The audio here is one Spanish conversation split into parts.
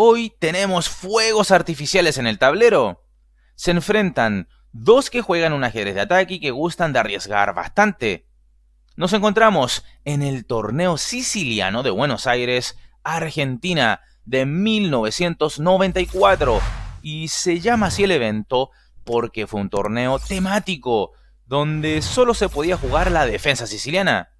Hoy tenemos fuegos artificiales en el tablero. Se enfrentan dos que juegan un ajedrez de ataque y que gustan de arriesgar bastante. Nos encontramos en el torneo siciliano de Buenos Aires, Argentina, de 1994. Y se llama así el evento porque fue un torneo temático, donde solo se podía jugar la defensa siciliana.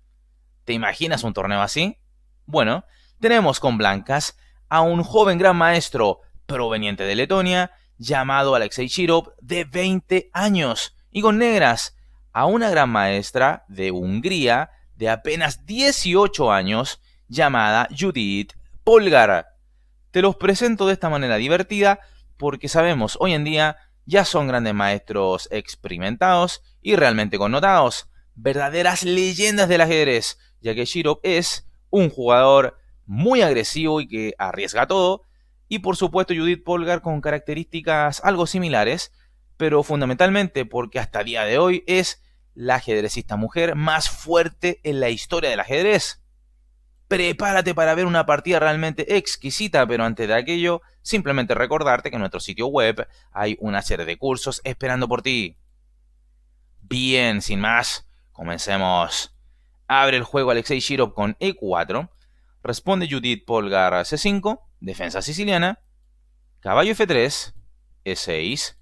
¿Te imaginas un torneo así? Bueno, tenemos con blancas a un joven gran maestro proveniente de Letonia llamado Alexei Shirov, de 20 años, y con negras a una gran maestra de Hungría de apenas 18 años llamada Judith Polgar. Te los presento de esta manera divertida porque sabemos hoy en día ya son grandes maestros experimentados y realmente connotados, verdaderas leyendas del ajedrez, ya que Shirov es un jugador muy agresivo y que arriesga todo, y por supuesto Judith Polgar con características algo similares, pero fundamentalmente porque hasta el día de hoy es la ajedrecista mujer más fuerte en la historia del ajedrez. Prepárate para ver una partida realmente exquisita, pero antes de aquello, simplemente recordarte que en nuestro sitio web hay una serie de cursos esperando por ti. Bien, sin más, comencemos. Abre el juego Alexei Shirov con E4, responde Judith Polgar C5, defensa siciliana, caballo F3, E6,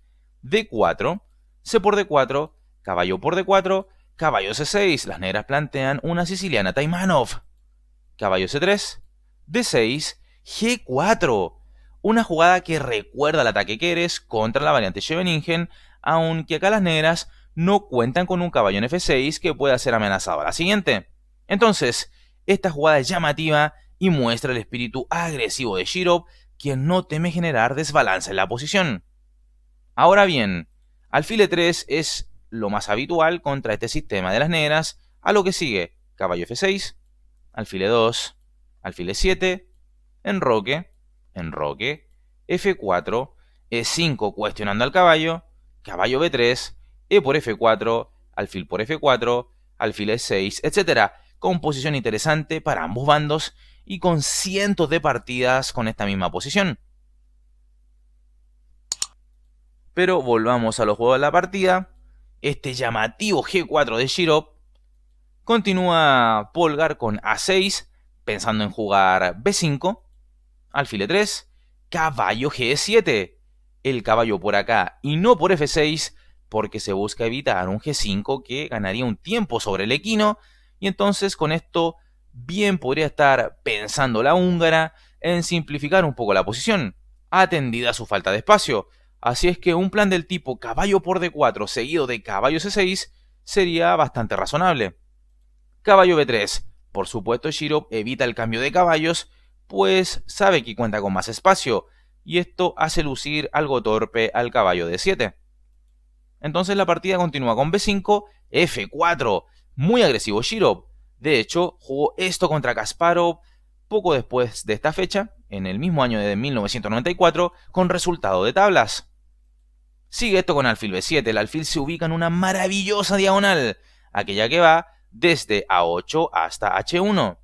D4, C por D4, caballo por D4, caballo C6, las negras plantean una siciliana Taimanov, caballo C3, D6, G4, una jugada que recuerda al ataque Keres contra la variante Scheveningen, aunque acá las negras no cuentan con un caballo en F6 que pueda ser amenazado a la siguiente. Entonces, esta jugada es llamativa y muestra el espíritu agresivo de Shirov, quien no teme generar desbalance en la posición. Ahora bien, alfil E3 es lo más habitual contra este sistema de las negras, a lo que sigue caballo F6, alfil E2, alfil E7, enroque, F4, E5 cuestionando al caballo, caballo B3, E por F4, alfil por F4, alfil E6, etc. Composición interesante para ambos bandos y con cientos de partidas con esta misma posición. Pero volvamos a los juegos de la partida. Este llamativo G4 de Shirov. Continúa Polgar con A6, pensando en jugar B5, alfil E3, caballo G7. El caballo por acá y no por F6, porque se busca evitar un G5 que ganaría un tiempo sobre el equino, y entonces con esto bien podría estar pensando la húngara en simplificar un poco la posición, atendida su falta de espacio. Así es que un plan del tipo caballo por D4 seguido de caballo C6 sería bastante razonable. Caballo B3. Por supuesto, Shirov evita el cambio de caballos, pues sabe que cuenta con más espacio, y esto hace lucir algo torpe al caballo D7. Entonces la partida continúa con B5, F4. Muy agresivo Shirov. De hecho, jugó esto contra Kasparov poco después de esta fecha, en el mismo año de 1994, con resultado de tablas. Sigue esto con alfil B7. El alfil se ubica en una maravillosa diagonal, aquella que va desde A8 hasta H1.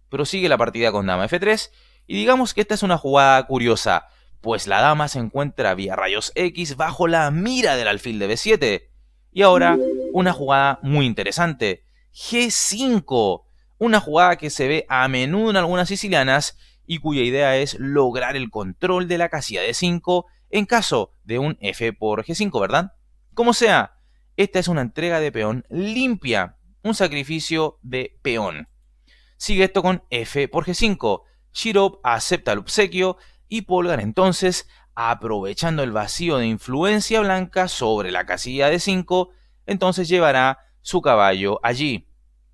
Prosigue la partida con dama F3, y digamos que esta es una jugada curiosa, pues la dama se encuentra vía rayos X bajo la mira del alfil de B7. Y ahora, una jugada muy interesante, G5, una jugada que se ve a menudo en algunas sicilianas y cuya idea es lograr el control de la casilla de 5 en caso de un F por G5, ¿verdad? Como sea, esta es una entrega de peón limpia, un sacrificio de peón. Sigue esto con F por G5. Shirov acepta el obsequio y Polgar entonces, aprovechando el vacío de influencia blanca sobre la casilla de 5, entonces llevará su caballo allí.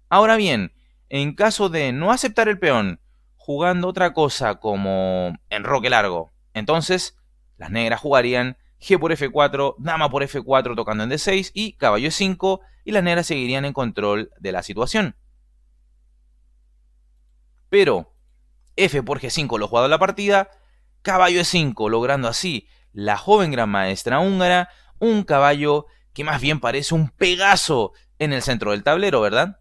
Ahora bien, en caso de no aceptar el peón, jugando otra cosa como enroque largo, entonces las negras jugarían G por F4, dama por F4 tocando en D6 y caballo E5, y las negras seguirían en control de la situación. Pero F por G5 lo jugado en la partida, caballo E5, logrando así la joven gran maestra húngara un caballo que más bien parece un Pegaso en el centro del tablero, ¿verdad?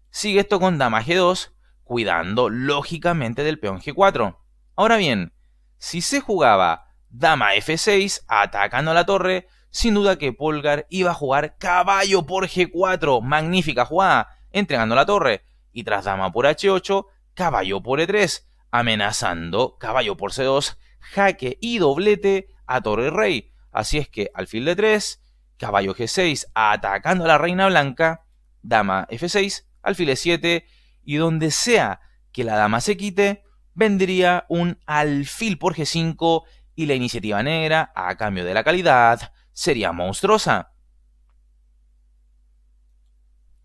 Sigue esto con dama G2, cuidando lógicamente del peón G4. Ahora bien, si se jugaba dama F6 atacando a la torre, sin duda que Polgar iba a jugar caballo por G4, magnífica jugada, entregando la torre, y tras dama por H8, caballo por E3, amenazando caballo por C2, jaque y doblete a torre y rey. Así es que alfil D3, caballo G6 atacando a la reina blanca, dama F6, alfil E7, y donde sea que la dama se quite, vendría un alfil por G5 y la iniciativa negra, a cambio de la calidad, sería monstruosa.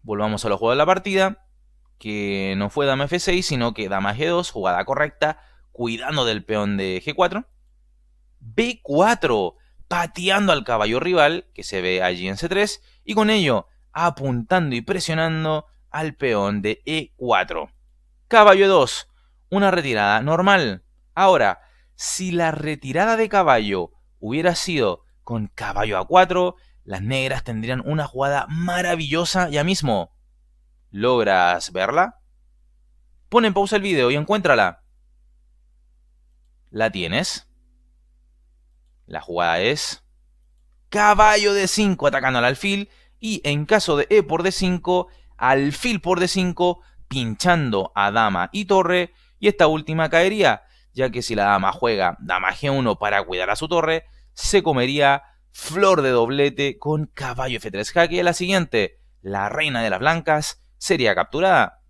Volvamos a los juegos de la partida, que no fue dama F6, sino que dama G2, jugada correcta, cuidando del peón de G4. B4, pateando al caballo rival, que se ve allí en C3, y con ello apuntando y presionando al peón de E4. Caballo 2, una retirada normal. Ahora, si la retirada de caballo hubiera sido con caballo A4, las negras tendrían una jugada maravillosa ya mismo. ¿Logras verla? Pon en pausa el video y encuéntrala. ¿La tienes? La jugada es caballo D5 atacando al alfil y en caso de E por D5, alfil por D5 pinchando a dama y torre, y esta última caería, ya que si la dama juega dama G1 para cuidar a su torre, se comería flor de doblete con caballo F3 jaque, y a la siguiente, la reina de las blancas sería capturada.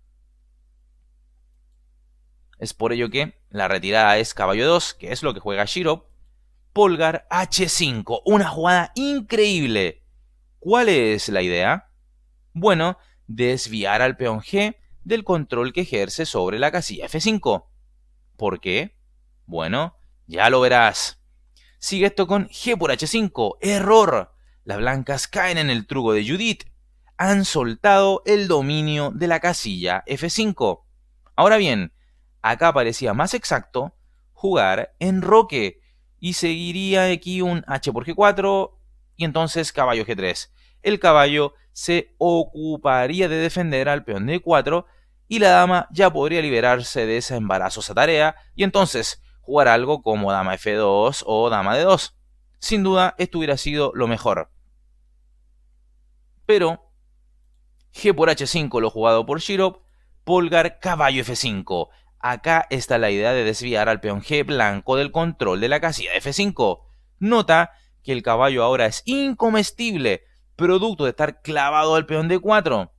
Es por ello que la retirada es caballo 2, que es lo que juega Shirov. Polgar H5, una jugada increíble. ¿Cuál es la idea? Bueno, desviar al peón G del control que ejerce sobre la casilla F5. ¿Por qué? Bueno, ya lo verás. Sigue esto con G por H5. ¡Error! Las blancas caen en el truco de Judith. Han soltado el dominio de la casilla F5. Ahora bien, acá parecía más exacto jugar enroque y seguiría aquí un H por G4 y entonces caballo G3. El caballo se ocuparía de defender al peón de E4 y la dama ya podría liberarse de esa embarazosa tarea y entonces jugar algo como dama F2 o dama D2. Sin duda, esto hubiera sido lo mejor. Pero G por H5 lo jugado por Shirov, Polgar caballo F5. Acá está la idea de desviar al peón G blanco del control de la casilla de F5. Nota que el caballo ahora es incomestible, producto de estar clavado al peón D4.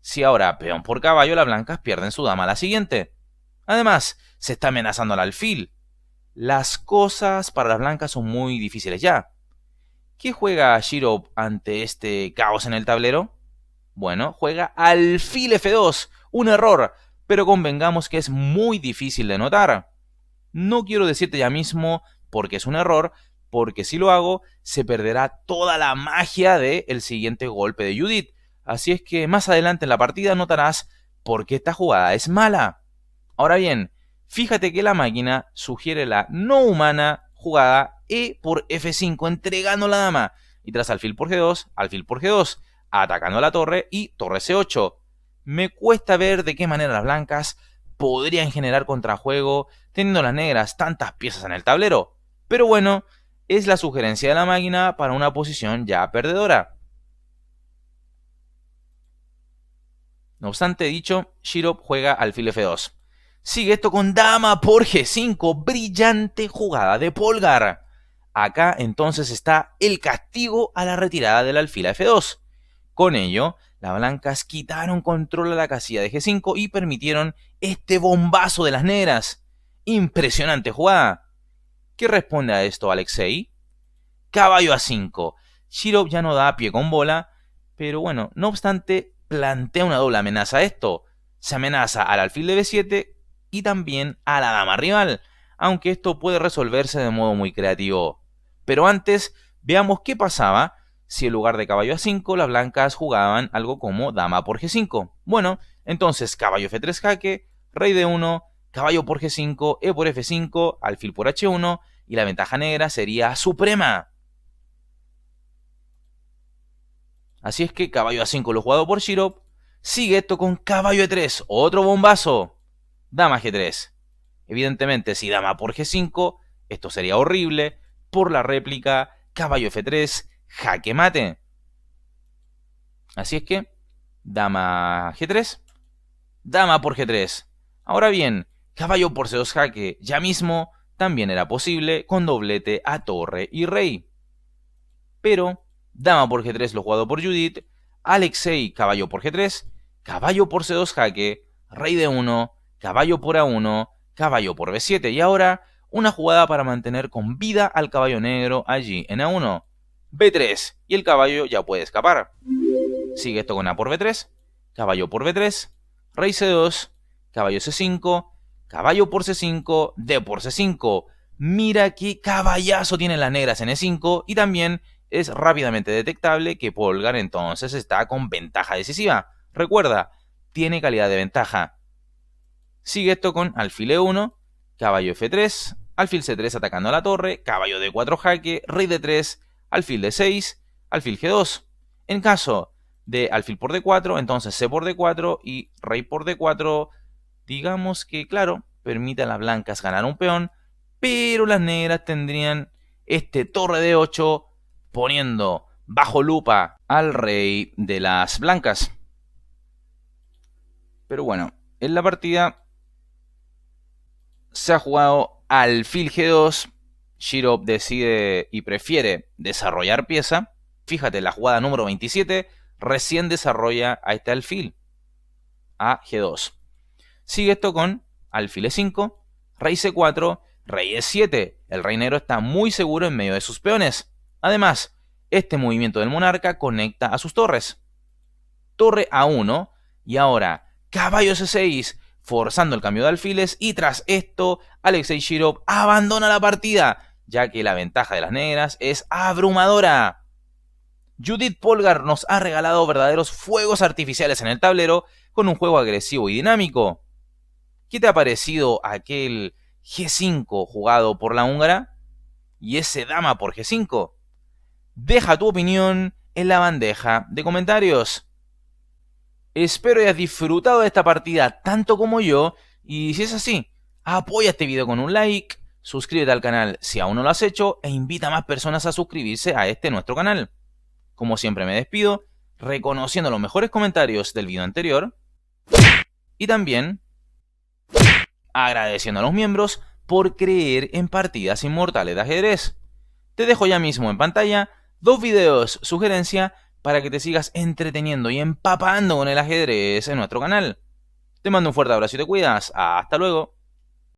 Si ahora peón por caballo, las blancas pierden su dama a la siguiente. Además, se está amenazando al alfil. Las cosas para las blancas son muy difíciles ya. ¿Qué juega Shirov ante este caos en el tablero? Bueno, juega alfil F2, un error, pero convengamos que es muy difícil de notar. No quiero decirte ya mismo porque es un error, porque si lo hago se perderá toda la magia del siguiente golpe de Judith. Así es que más adelante en la partida notarás por qué esta jugada es mala. Ahora bien, fíjate que la máquina sugiere la no humana jugada E por F5 entregando la dama y tras alfil por G2, alfil por G2, atacando a la torre y torre C8. Me cuesta ver de qué manera las blancas podrían generar contrajuego teniendo las negras tantas piezas en el tablero. Pero bueno, es la sugerencia de la máquina para una posición ya perdedora. No obstante dicho, Shirov juega alfil F2. Sigue esto con dama por G5, brillante jugada de Polgar. Acá entonces está el castigo a la retirada del alfil a F2. Con ello, las blancas quitaron control a la casilla de G5 y permitieron este bombazo de las negras. Impresionante jugada. ¿Qué responde a esto Alexei? Caballo A5. Shirov ya no da pie con bola, pero bueno, no obstante, plantea una doble amenaza a esto. Se amenaza al alfil de B7 y también a la dama rival, aunque esto puede resolverse de modo muy creativo. Pero antes, veamos qué pasaba si en lugar de caballo A5 las blancas jugaban algo como dama por G5. Bueno, entonces caballo F3 jaque, rey D1, caballo por G5, E por F5, alfil por H1 y la ventaja negra sería suprema. Así es que caballo A5 lo jugado por Shirov. Sigue esto con caballo E3, otro bombazo. Dama G3. Evidentemente, si dama por G5, esto sería horrible. Por la réplica, caballo F3, jaque mate. Así es que, dama G3, dama por G3. Ahora bien, caballo por C2 jaque, ya mismo también era posible con doblete a torre y rey. Pero, dama por G3 lo jugado por Judith, Alexei caballo por G3, caballo por C2 jaque, rey D1, caballo por A1, caballo por B7 y ahora una jugada para mantener con vida al caballo negro allí en A1. B3 y el caballo ya puede escapar. Sigue esto con A por B3, caballo por B3, rey C2, caballo C5, caballo por C5, D por C5. Mira qué caballazo tienen las negras en E5 y también es rápidamente detectable que Polgar entonces está con ventaja decisiva. Recuerda, tiene calidad de ventaja. Sigue esto con alfil E1, caballo F3, alfil C3 atacando a la torre, caballo D4 jaque, rey D3, alfil D6, alfil G2. En caso de alfil por D4, entonces C por D4 y rey por D4, digamos que, claro, permite a las blancas ganar un peón, pero las negras tendrían este torre D8 poniendo bajo lupa al rey de las blancas. Pero bueno, en la partida se ha jugado alfil G2, Shirov decide y prefiere desarrollar pieza. Fíjate, la jugada número 27 recién desarrolla a este alfil, a G2. Sigue esto con alfil E5, rey C4, rey E7. El rey negro está muy seguro en medio de sus peones. Además, este movimiento del monarca conecta a sus torres. Torre A1 y ahora caballo C6, forzando el cambio de alfiles y tras esto Alexei Shirov abandona la partida, ya que la ventaja de las negras es abrumadora. Judith Polgar nos ha regalado verdaderos fuegos artificiales en el tablero con un juego agresivo y dinámico. ¿Qué te ha parecido aquel G5 jugado por la húngara? ¿Y ese dama por G5? Deja tu opinión en la bandeja de comentarios. Espero hayas disfrutado de esta partida tanto como yo, y si es así, apoya este video con un like, suscríbete al canal si aún no lo has hecho, e invita a más personas a suscribirse a este nuestro canal. Como siempre me despido, reconociendo los mejores comentarios del video anterior, y también agradeciendo a los miembros por creer en partidas inmortales de ajedrez. Te dejo ya mismo en pantalla 2 videos sugerencia para que te sigas entreteniendo y empapando con el ajedrez en nuestro canal. Te mando un fuerte abrazo y te cuidas. Hasta luego.